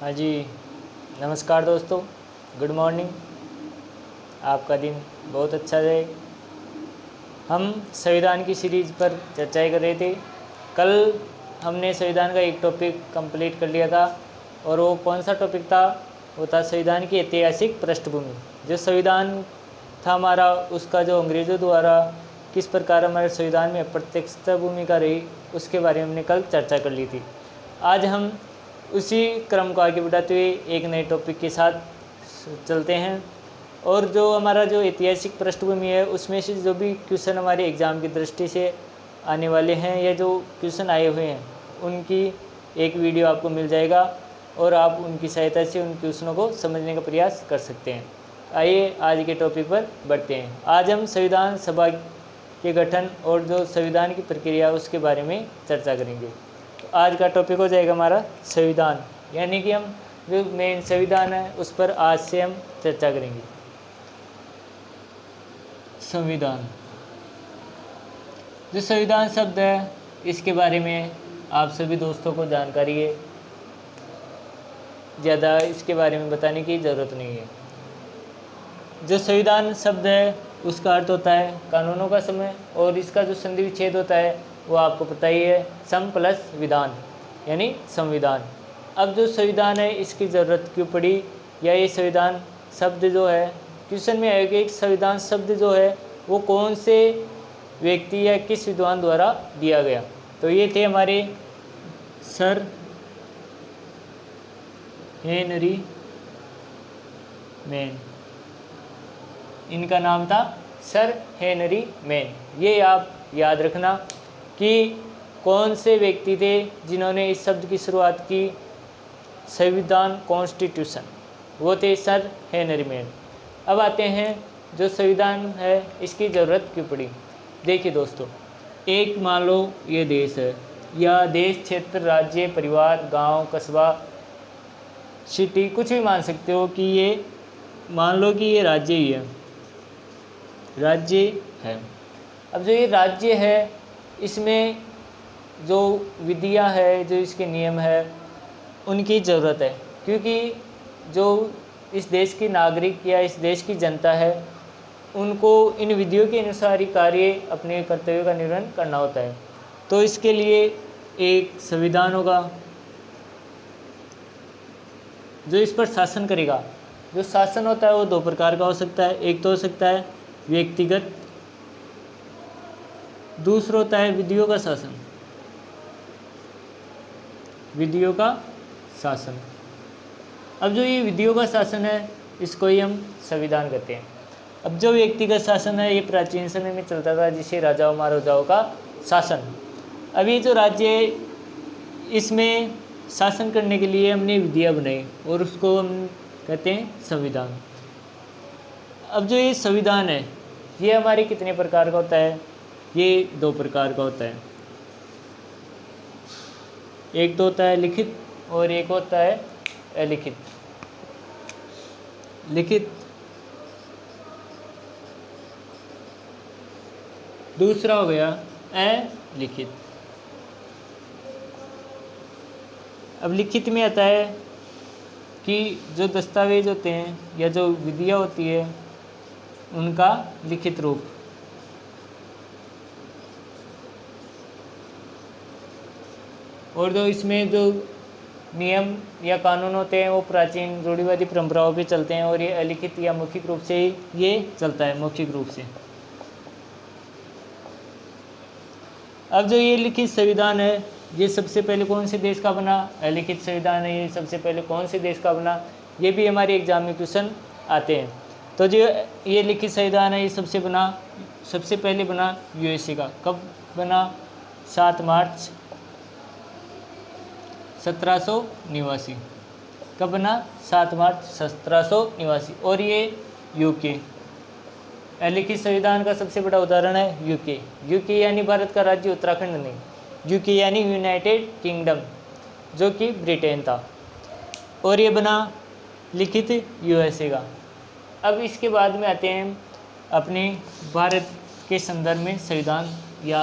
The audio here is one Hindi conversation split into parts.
हाँ जी, नमस्कार दोस्तों, गुड मॉर्निंग। आपका दिन बहुत अच्छा जाए। हम संविधान की सीरीज़ पर चर्चाएं कर रहे थे। कल हमने संविधान का एक टॉपिक कंप्लीट कर लिया था और वो कौन सा टॉपिक था? वो था संविधान की ऐतिहासिक पृष्ठभूमि। जो संविधान था हमारा, उसका जो अंग्रेज़ों द्वारा किस प्रकार हमारे संविधान में अप्रत्यक्षता भूमिका रही, उसके बारे में हमने कल चर्चा कर ली थी। आज हम उसी क्रम को आगे बढ़ाते हुए एक नए टॉपिक के साथ चलते हैं। और जो हमारा जो ऐतिहासिक पृष्ठभूमि है, उसमें से जो भी क्वेश्चन हमारे एग्ज़ाम की दृष्टि से आने वाले हैं या जो क्वेश्चन आए हुए हैं, उनकी एक वीडियो आपको मिल जाएगा और आप उनकी सहायता से उन क्वेश्चनों को समझने का प्रयास कर सकते हैं। आइए आज के टॉपिक पर बढ़ते हैं। आज हम संविधान सभा के गठन और जो संविधान की प्रक्रिया उसके बारे में चर्चा करेंगे। तो आज का टॉपिक हो जाएगा हमारा संविधान, यानी कि हम जो मेन संविधान है उस पर आज से हम चर्चा करेंगे। संविधान, जो संविधान शब्द है, इसके बारे में आप सभी दोस्तों को जानकारी है, ज़्यादा इसके बारे में बताने की ज़रूरत नहीं है। जो संविधान शब्द है उसका अर्थ होता है कानूनों का समूह, और इसका जो संधि विच्छेद होता है वो आपको पता ही है, सम प्लस विधान यानी संविधान। अब जो संविधान है इसकी ज़रूरत क्यों पड़ी, या ये संविधान शब्द जो है क्वेश्चन में आएगा कि संविधान शब्द जो है वो कौन से व्यक्ति या किस विद्वान द्वारा दिया गया। तो ये थे हमारे सर हेनरी मैन, इनका नाम था सर हेनरी मैन। ये आप याद रखना कि कौन से व्यक्ति थे जिन्होंने इस शब्द की शुरुआत की, संविधान कॉन्स्टिट्यूशन, वो थे सर हेनरी मैन। अब आते हैं जो संविधान है इसकी ज़रूरत क्यों पड़ी। देखिए दोस्तों, एक मान लो ये देश है, या देश, क्षेत्र, राज्य, परिवार, गांव, कस्बा, सिटी, कुछ भी मान सकते हो कि ये मान लो कि ये राज्य ही है, राज्य है। अब जो ये राज्य है इसमें जो विधियाँ है, जो इसके नियम है, उनकी ज़रूरत है, क्योंकि जो इस देश की नागरिक या इस देश की जनता है उनको इन विधियों के अनुसार ही कार्य अपने कर्तव्यों का निर्वहन करना होता है। तो इसके लिए एक संविधान होगा जो इस पर शासन करेगा। जो शासन होता है वो दो प्रकार का हो सकता है, एक तो हो सकता है व्यक्तिगत, दूसरा होता है विधियों का शासन। विधियों का शासन, अब जो ये विधियों का शासन है इसको ही हम संविधान कहते हैं। अब जो व्यक्तिगत शासन है ये प्राचीन समय में चलता था, जिसे राजाओं महाराजाओं का शासन। अभी जो राज्य है इसमें शासन करने के लिए हमने विधियाँ बनाई और उसको हम कहते हैं संविधान। अब जो ये संविधान है ये हमारे कितने प्रकार का होता है? ये दो प्रकार का होता है, एक तो होता है लिखित और एक होता है अलिखित। लिखित, दूसरा हो गया अलिखित। अब लिखित में आता है कि जो दस्तावेज होते हैं या जो विधियाँ होती है उनका लिखित रूप। और जो इसमें जो नियम या कानून होते हैं वो प्राचीन रूढ़िवादी परंपराओं पे चलते हैं, और ये अलिखित या मौखिक रूप से ये चलता है, मौखिक रूप से। अब जो ये लिखित संविधान है ये सबसे पहले कौन से देश का बना? अलिखित संविधान है ये सबसे पहले कौन से देश का बना? ये भी हमारे एग्जाम में क्वेश्चन आते हैं। तो जो ये लिखित संविधान है ये सबसे पहले बना यूएसए का। कब बना? 7 मार्च 1789। कब बना? 7 मार्च 1789। और ये यूके, अलिखित संविधान का सबसे बड़ा उदाहरण है यूके। यूके यानी भारत का राज्य, उत्तराखंड नहीं। यूके यानी यूनाइटेड किंगडम, जो कि ब्रिटेन था। और ये बना लिखित यूएसए का। अब इसके बाद में आते हैं अपने भारत के संदर्भ में संविधान, या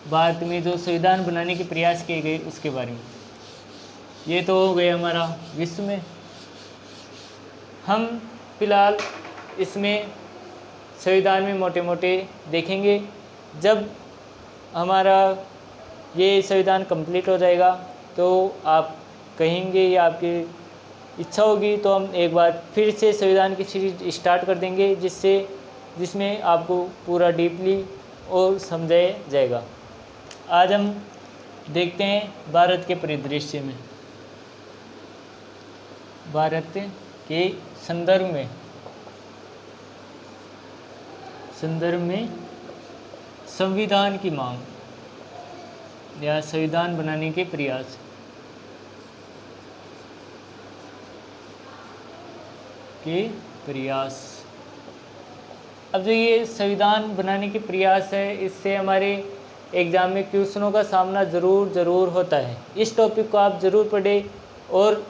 भारत में जो संविधान बनाने के प्रयास किए गए उसके बारे में। ये तो हो गया हमारा विश्व में। हम फिलहाल इसमें संविधान में मोटे मोटे देखेंगे। जब हमारा ये संविधान कंप्लीट हो जाएगा तो आप कहेंगे या आपकी इच्छा होगी तो हम एक बार फिर से संविधान की सीरीज स्टार्ट कर देंगे, जिसमें आपको पूरा डीपली और समझाया जाएगा। आज हम देखते हैं भारत के परिदृश्य में, भारत के संदर्भ में संविधान की मांग या संविधान बनाने के प्रयास। अब जो ये संविधान बनाने के प्रयास है, इससे हमारे एग्ज़ाम में क्वेश्चनों का सामना ज़रूर होता है। इस टॉपिक को आप ज़रूर पढ़ें और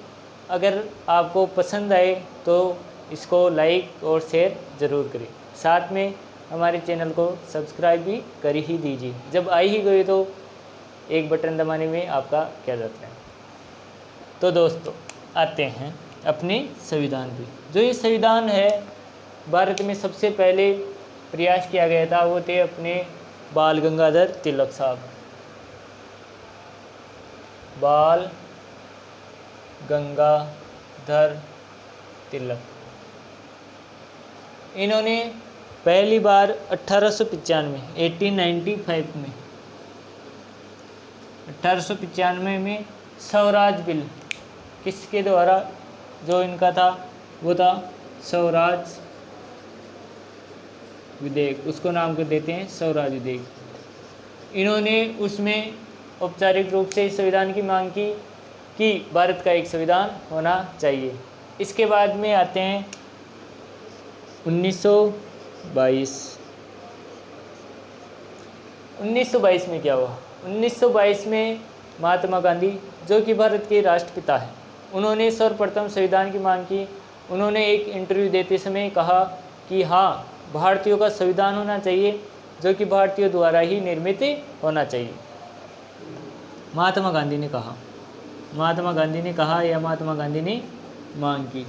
अगर आपको पसंद आए तो इसको लाइक और शेयर ज़रूर करें। साथ में हमारे चैनल को सब्सक्राइब भी कर ही दीजिए। जब आ ही गए तो एक बटन दबाने में आपका क्या जाता है। तो दोस्तों आते हैं अपने संविधान पे। जो ये संविधान है, भारत में सबसे पहले प्रयास किया गया था वो थे अपने बाल गंगाधर तिलक साहब। बाल गंगाधर तिलक, इन्होंने पहली बार 1895 में स्वराज बिल, किसके द्वारा जो इनका था वो था स्वराज विधेयक, उसको नाम कर देते हैं स्वराज विधेयक। इन्होंने उसमें औपचारिक रूप से इस संविधान की मांग की कि भारत का एक संविधान होना चाहिए। इसके बाद में आते हैं 1922 में क्या हुआ। 1922 में महात्मा गांधी, जो कि भारत के राष्ट्रपिता हैं, उन्होंने सर्वप्रथम संविधान की मांग की। उन्होंने एक इंटरव्यू देते समय कहा कि हाँ, भारतीयों का संविधान होना चाहिए जो कि भारतीयों द्वारा ही निर्मित होना चाहिए। महात्मा गांधी ने कहा या महात्मा गांधी ने मांग की।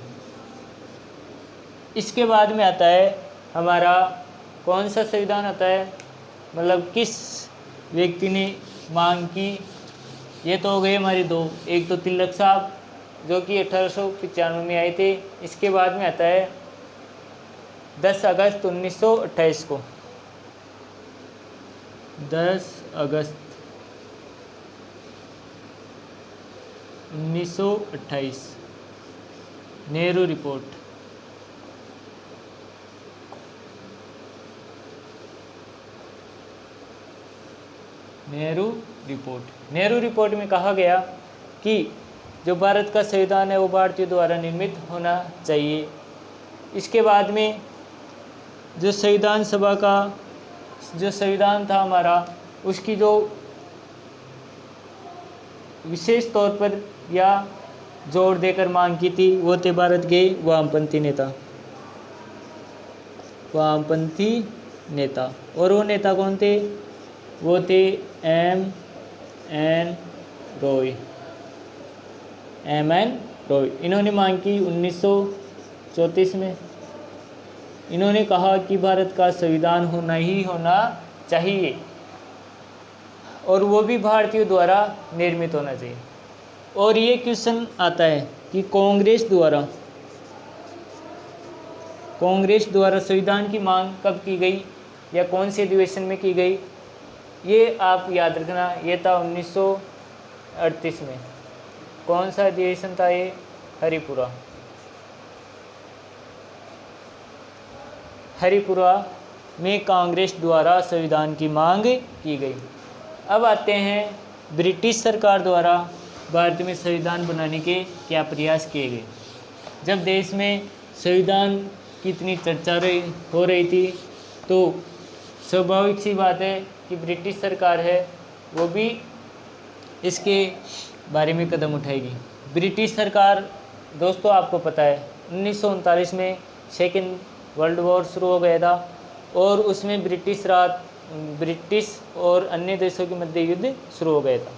इसके बाद में आता है हमारा कौन सा संविधान आता है, मतलब किस व्यक्ति ने मांग की। ये तो हो गए हमारे दो, एक तो तिलक साहब जो कि 1895 में आए थे। इसके बाद में आता है 10 अगस्त 1928 को, 10 अगस्त 1928 नेहरू रिपोर्ट। नेहरू रिपोर्ट में कहा गया कि जो भारत का संविधान है वो भारतीयों द्वारा निर्मित होना चाहिए। इसके बाद में जो संविधान सभा का जो संविधान था हमारा, उसकी जो विशेष तौर पर या जोर देकर मांग की थी वो थे भारत के वामपंथी नेता। और वो नेता कौन थे? वो थे एम.एन. रॉय। इन्होंने मांग की 1934 में। इन्होंने कहा कि भारत का संविधान होना ही होना चाहिए और वो भी भारतीयों द्वारा निर्मित होना चाहिए। और ये क्वेश्चन आता है कि कांग्रेस द्वारा संविधान की मांग कब की गई या कौन से अधिवेशन में की गई, ये आप याद रखना। ये था 1938 में। कौन सा अधिवेशन था ये? हरिपुरा में कांग्रेस द्वारा संविधान की मांग की गई। अब आते हैं ब्रिटिश सरकार द्वारा भारत में संविधान बनाने के क्या प्रयास किए गए। जब देश में संविधान की इतनी चर्चा हो रही थी तो स्वाभाविक सी बात है कि ब्रिटिश सरकार है वो भी इसके बारे में कदम उठाएगी। ब्रिटिश सरकार, दोस्तों आपको पता है 1939 में सेकेंड वर्ल्ड वॉर शुरू हो गया था और उसमें ब्रिटिश और अन्य देशों के मध्य युद्ध शुरू हो गया था।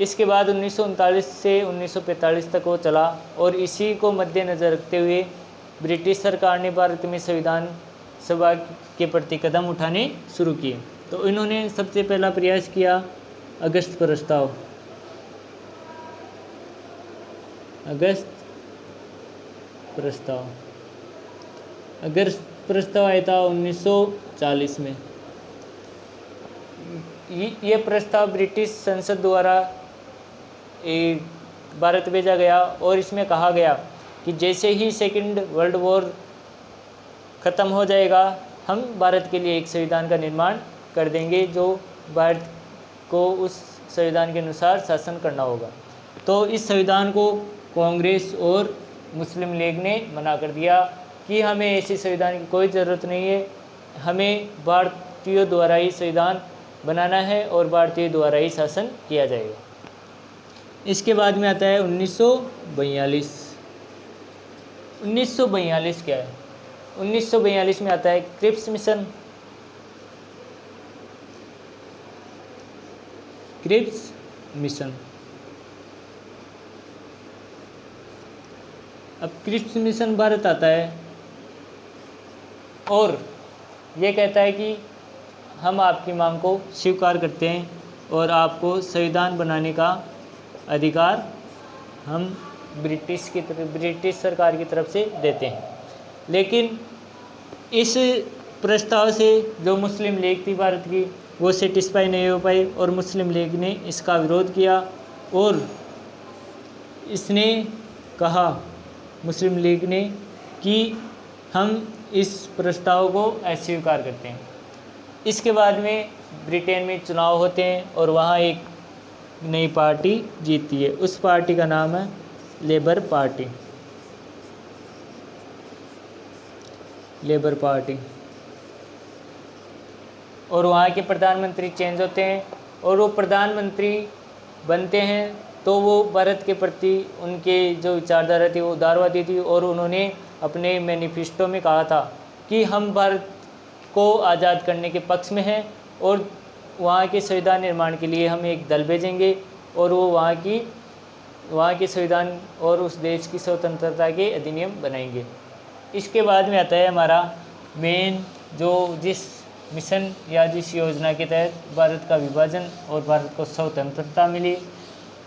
इसके बाद 1939 से 1945 तक वो चला और इसी को मद्देनज़र रखते हुए ब्रिटिश सरकार ने भारत में संविधान सभा के प्रति कदम उठाने शुरू किए। तो इन्होंने सबसे पहला प्रयास किया अगस्त प्रस्ताव। अगस्त प्रस्ताव आया था 1940 में। ये प्रस्ताव ब्रिटिश संसद द्वारा भारत भेजा गया और इसमें कहा गया कि जैसे ही सेकंड वर्ल्ड वॉर ख़त्म हो जाएगा हम भारत के लिए एक संविधान का निर्माण कर देंगे, जो भारत को उस संविधान के अनुसार शासन करना होगा। तो इस संविधान को कांग्रेस और मुस्लिम लीग ने मना कर दिया कि हमें ऐसे संविधान की कोई ज़रूरत नहीं है, हमें भारतीयों द्वारा ही संविधान बनाना है और भारतीयों द्वारा ही शासन किया जाएगा। इसके बाद में आता है 1942। 1942 क्या है? 1942 में आता है क्रिप्स मिशन। Cripps Mission. अब क्रिप्स मिशन भारत आता है और ये कहता है कि हम आपकी मांग को स्वीकार करते हैं और आपको संविधान बनाने का अधिकार हम ब्रिटिश सरकार की तरफ से देते हैं। लेकिन इस प्रस्ताव से जो मुस्लिम लीग थी भारत की वो सेटिस्फाई नहीं हो पाई और मुस्लिम लीग ने इसका विरोध किया और इसने कहा, मुस्लिम लीग ने, कि हम इस प्रस्ताव को अस्वीकार करते हैं। इसके बाद में ब्रिटेन में चुनाव होते हैं और वहाँ एक नई पार्टी जीतती है। उस पार्टी का नाम है लेबर पार्टी। Labour party. और वहाँ के प्रधानमंत्री चेंज होते हैं और वो प्रधानमंत्री बनते हैं तो वो भारत के प्रति उनके जो विचारधारा थी वो उदारवादी थी और उन्होंने अपने मैनिफेस्टो में कहा था कि हम भारत को आज़ाद करने के पक्ष में हैं और वहाँ के संविधान निर्माण के लिए हम एक दल भेजेंगे और वो वहाँ के संविधान और उस देश की स्वतंत्रता के अधिनियम बनाएंगे। इसके बाद में आता है हमारा मेन जिस मिशन या जिस योजना के तहत भारत का विभाजन और भारत को स्वतंत्रता मिली,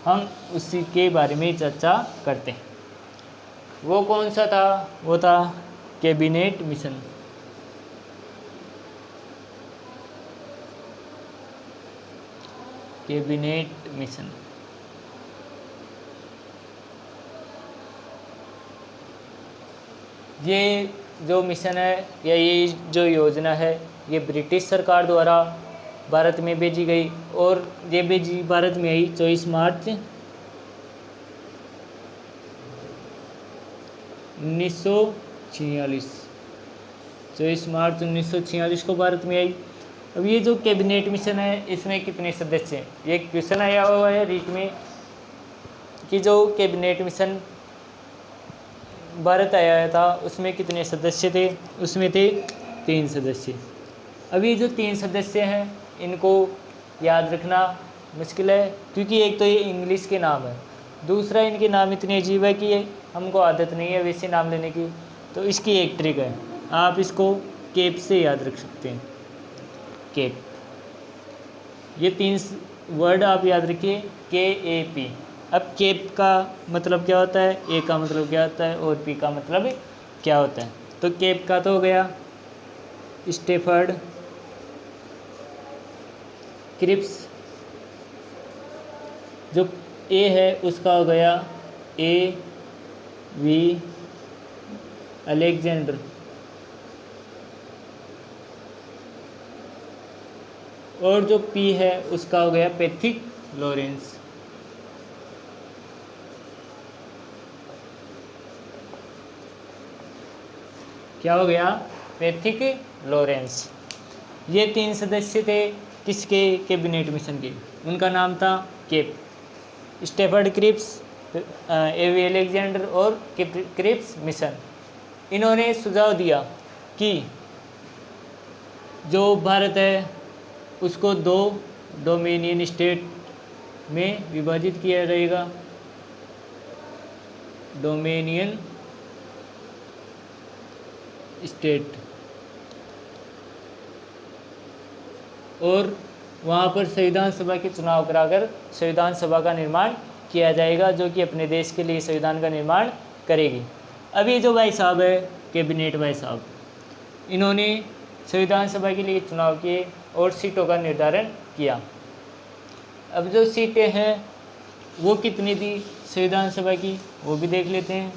हम उसी के बारे में चर्चा करते हैं। वो कौन सा था? वो था कैबिनेट मिशन। Cabinet mission. ये जो मिशन है या ये जो योजना है ये ब्रिटिश सरकार द्वारा भारत में भेजी गई और ये भारत में आई 24 मार्च 1946। 24 मार्च 1946 को भारत में आई। अब ये जो कैबिनेट मिशन है इसमें कितने सदस्य हैं? ये क्वेश्चन आया हुआ है रीट में कि जो कैबिनेट मिशन भारत आया था उसमें कितने सदस्य थे? उसमें थे 3 सदस्य। अब ये जो 3 सदस्य हैं इनको याद रखना मुश्किल है क्योंकि एक तो ये इंग्लिश के नाम है, दूसरा इनके नाम इतने अजीब है कि हमको आदत नहीं है वैसे नाम लेने की। तो इसकी एक ट्रिक है, आप इसको केप से याद रख सकते हैं। केप। ये 3 वर्ड आप याद रखिए, KAP। अब केप का मतलब क्या होता है, ए का मतलब क्या होता है और पी का मतलब क्या होता है। तो केप का तो हो गया स्टेफर्ड क्रिप्स, जो ए है उसका हो गया AV अलेक्जेंडर, और जो पी है उसका हो गया पैथिक लॉरेंस। क्या हो गया? Pethick Lawrence. ये 3 सदस्य थे किसके? कैबिनेट मिशन के। उनका नाम था केप, स्टेफर्ड क्रिप्स, AV अलेक्जेंडर और क्रिप्स मिशन। इन्होंने सुझाव दिया कि जो भारत है उसको 2 डोमिनियन स्टेट में विभाजित किया रहेगा। डोमिनियन स्टेट, और वहाँ पर संविधान सभा के चुनाव कराकर संविधान सभा का निर्माण किया जाएगा, जो कि अपने देश के लिए संविधान का निर्माण करेगी। अब ये जो भाई साहब है कैबिनेट भाई साहब, इन्होंने संविधान सभा के लिए चुनाव किए और सीटों का निर्धारण किया। अब जो सीटें हैं वो कितनी थी संविधान सभा की, वो भी देख लेते हैं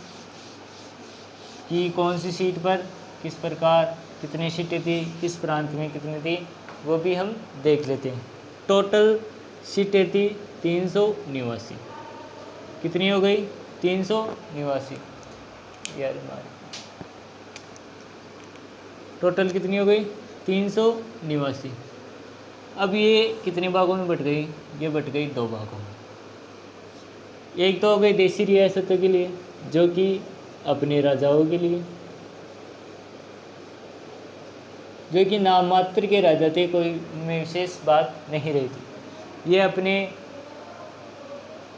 कि कौन सी सीट पर किस प्रकार कितनी सीटें थी, किस प्रांत में कितनी थी, वो भी हम देख लेते हैं। टोटल सीटें थी 389। कितनी हो गई? 389 यार हमारी टोटल कितनी हो गई? 389। अब ये कितने भागों में बट गई? ये बट गई 2 भागों में। एक तो हो गई देशी रियासतों के लिए, जो कि अपने राजाओं के लिए, जो कि नाम मात्र के राजा थे, कोई में विशेष बात नहीं रही थी। ये अपने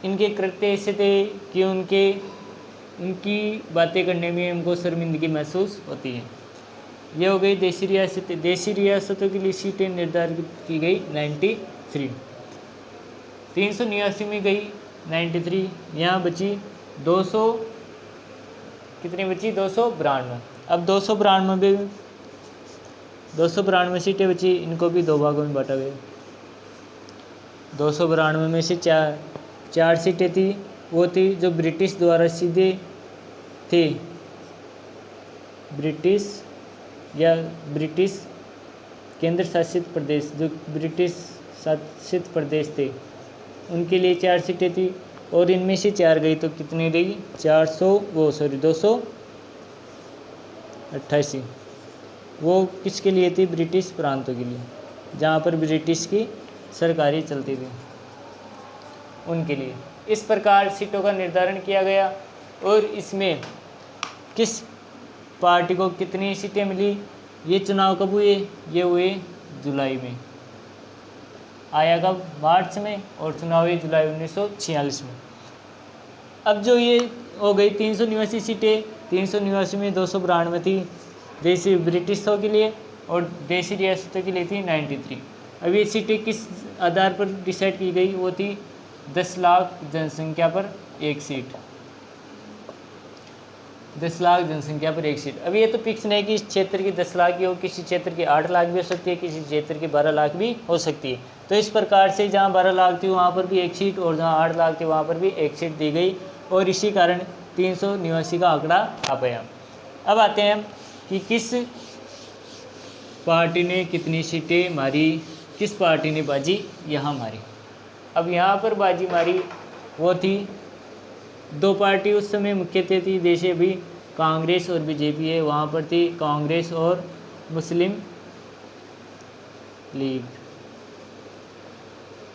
इनके कृत्य ऐसे थे कि उनकी बातें करने में उनको शर्मिंदगी महसूस होती है। ये हो गई देशी रियासतें। देशी रियासतों के लिए सीटें निर्धारित की गई 93। 389 में गई 93, यहाँ बची 200, कितनी बची? 292। अब 292 सीटें बची, इनको भी 2 भागों में बांटा गया। 292 में से चार सीटें थी, वो थी जो ब्रिटिश द्वारा सीधे थे, ब्रिटिश केंद्र शासित प्रदेश, जो ब्रिटिश शासित प्रदेश थे, उनके लिए 4 सीटें थी, और इनमें से 4 गई तो कितनी रही? 288। वो किसके लिए थी? ब्रिटिश प्रांतों के लिए, जहाँ पर ब्रिटिश की सरकारी चलती थी, उनके लिए। इस प्रकार सीटों का निर्धारण किया गया, और इसमें किस पार्टी को कितनी सीटें मिली, ये चुनाव कब हुए? ये हुए जुलाई में। आया कब? मार्च में, और चुनाव हुए जुलाई 1946 में। अब जो ये हो गई 389 सीटें, 389 में 292 थी देशी ब्रिटिशों के लिए, और देशी रियासतों के लिए थी 93। अब ये सीटें किस आधार पर डिसाइड की गई? वो थी 10 लाख जनसंख्या पर एक सीट। 10 लाख जनसंख्या पर एक सीट। अब ये तो फिक्स नहीं कि इस क्षेत्र की 10 लाख की हो, किसी क्षेत्र की 8 लाख भी हो सकती है, किसी क्षेत्र की 12 लाख भी हो सकती है। तो इस प्रकार से जहाँ 12 लाख थी वहाँ पर भी एक सीट, और जहाँ 8 लाख थी वहाँ पर भी एक सीट दी गई, और इसी कारण 389 का आंकड़ा आ पाया। अब आते हैं कि किस पार्टी ने कितनी सीटें मारी, किस पार्टी ने बाजी यहाँ मारी। अब यहाँ पर बाजी मारी वो थी 2 पार्टी उस समय मुख्य थी देश, अभी कांग्रेस और बीजेपी है। वहाँ पर थी कांग्रेस और मुस्लिम लीग।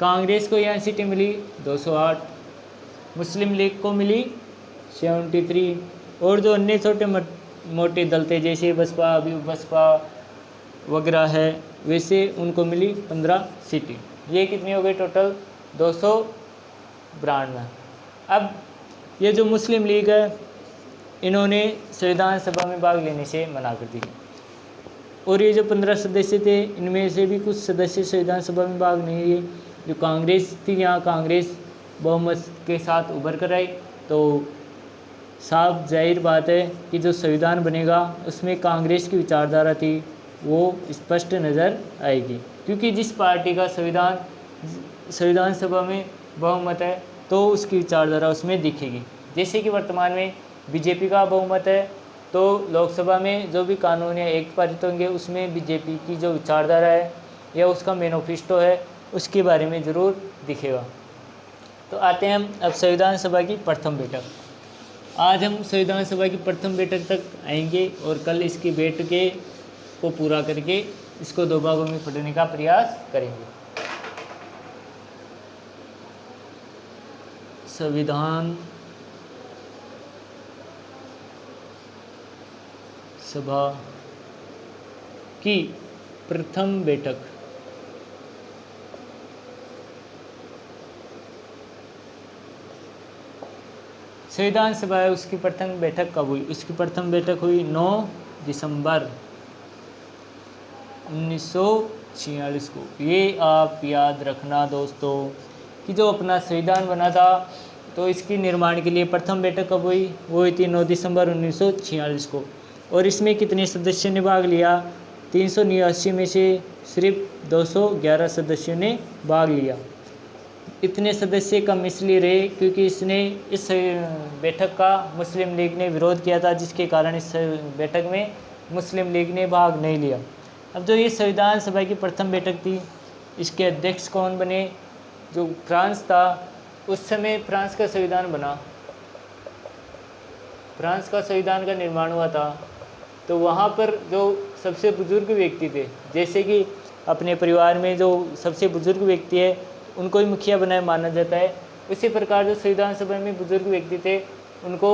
कांग्रेस को यहाँ सीटें मिली 208, मुस्लिम लीग को मिली 73, और जो अन्य छोटे मोटे दल थे जैसे बसपा, अभी बसपा वगैरह है, वैसे उनको मिली 15 सीटें। ये कितनी हो गई? टोटल 292। अब ये जो मुस्लिम लीग है, इन्होंने संविधान सभा में भाग लेने से मना कर दी, और ये जो 15 सदस्य थे, इनमें से भी कुछ सदस्य संविधान सभा में भाग नहीं लिए। जो कांग्रेस थी, यहाँ कांग्रेस बहुमत के साथ उभर कर आई, तो साफ जाहिर बात है कि जो संविधान बनेगा उसमें कांग्रेस की विचारधारा थी वो स्पष्ट नज़र आएगी, क्योंकि जिस पार्टी का संविधान सभा में बहुमत है तो उसकी विचारधारा उसमें दिखेगी। जैसे कि वर्तमान में बीजेपी का बहुमत है, तो लोकसभा में जो भी कानून या एक्ट पारित होंगे उसमें बीजेपी की जो विचारधारा है या उसका मैनिफेस्टो है उसके बारे में ज़रूर दिखेगा। तो आते हैं हम अब संविधान सभा की प्रथम बैठक। आज हम संविधान सभा की प्रथम बैठक तक आएंगे, और कल इसकी बैठकें को पूरा करके इसको 2 भागों में पढ़ने का प्रयास करेंगे। संविधान सभा की प्रथम बैठक संविधान सभा है उसकी प्रथम बैठक कब हुई? उसकी प्रथम बैठक हुई 9 दिसंबर 1946 को। ये आप याद रखना दोस्तों कि जो अपना संविधान बना था तो इसकी निर्माण के लिए प्रथम बैठक कब हुई? वो हुई थी 9 दिसंबर 1946 को। और इसमें कितने सदस्यों ने भाग लिया? 389 में से सिर्फ 211 सदस्यों ने भाग लिया। इतने सदस्य कम इसलिए रहे क्योंकि इस बैठक का मुस्लिम लीग ने विरोध किया था, जिसके कारण इस बैठक में मुस्लिम लीग ने भाग नहीं लिया। अब जो ये संविधान सभा की प्रथम बैठक थी, इसके अध्यक्ष कौन बने? जो फ्रांस था, उस समय फ्रांस का संविधान बना, फ्रांस का संविधान का निर्माण हुआ था, तो वहाँ पर जो सबसे बुजुर्ग व्यक्ति थे, जैसे कि अपने परिवार में जो सबसे बुजुर्ग व्यक्ति है उनको ही मुखिया बनाए माना जाता है, उसी प्रकार जो संविधान सभा में बुजुर्ग व्यक्ति थे उनको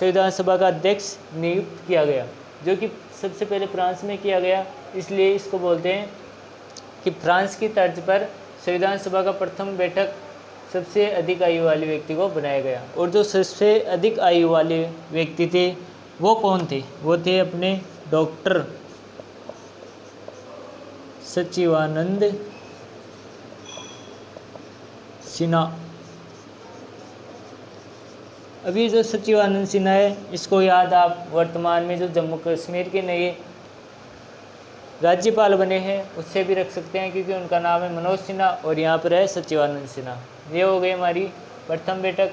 संविधान सभा का अध्यक्ष नियुक्त किया गया, जो कि सबसे पहले फ्रांस में किया गया। इसलिए इसको बोलते हैं कि फ्रांस की तर्ज पर संविधान सभा का प्रथम बैठक सबसे अधिक आयु वाले व्यक्ति को बनाया गया। और जो सबसे अधिक आयु वाले व्यक्ति थे वो कौन थे? वो थे अपने डॉक्टर सचिवानंद सिन्हा। अभी जो सचिवानंद सिन्हा है, इसको याद आप वर्तमान में जो जम्मू कश्मीर के नए राज्यपाल बने हैं उससे भी रख सकते हैं, क्योंकि उनका नाम है मनोज सिन्हा और यहाँ पर है सचिवानंद सिन्हा। ये हो गई हमारी प्रथम बैठक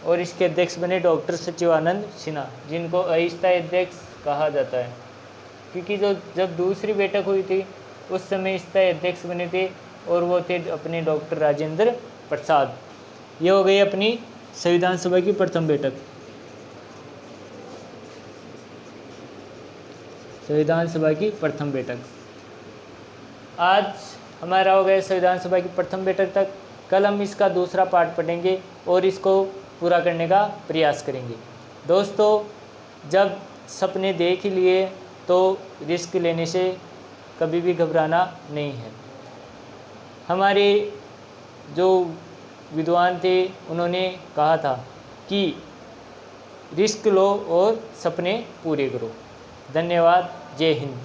और इसके अध्यक्ष बने डॉक्टर सचिवानंद सिन्हा, जिनको अस्थायी अध्यक्ष कहा जाता है, क्योंकि जब दूसरी बैठक हुई थी उस समय स्थायी अध्यक्ष बने थे और वो थे अपने डॉक्टर राजेंद्र प्रसाद। ये हो गई अपनी संविधान सभा की प्रथम बैठक। संविधान सभा की प्रथम बैठक आज हमारा हो गया संविधान सभा की प्रथम बैठक तक। कल हम इसका दूसरा पार्ट पढ़ेंगे और इसको पूरा करने का प्रयास करेंगे। दोस्तों, जब सपने देख लिए तो रिस्क लेने से कभी भी घबराना नहीं है। हमारे जो विद्वान थे उन्होंने कहा था कि रिस्क लो और सपने पूरे करो। धन्यवाद। जय हिंद।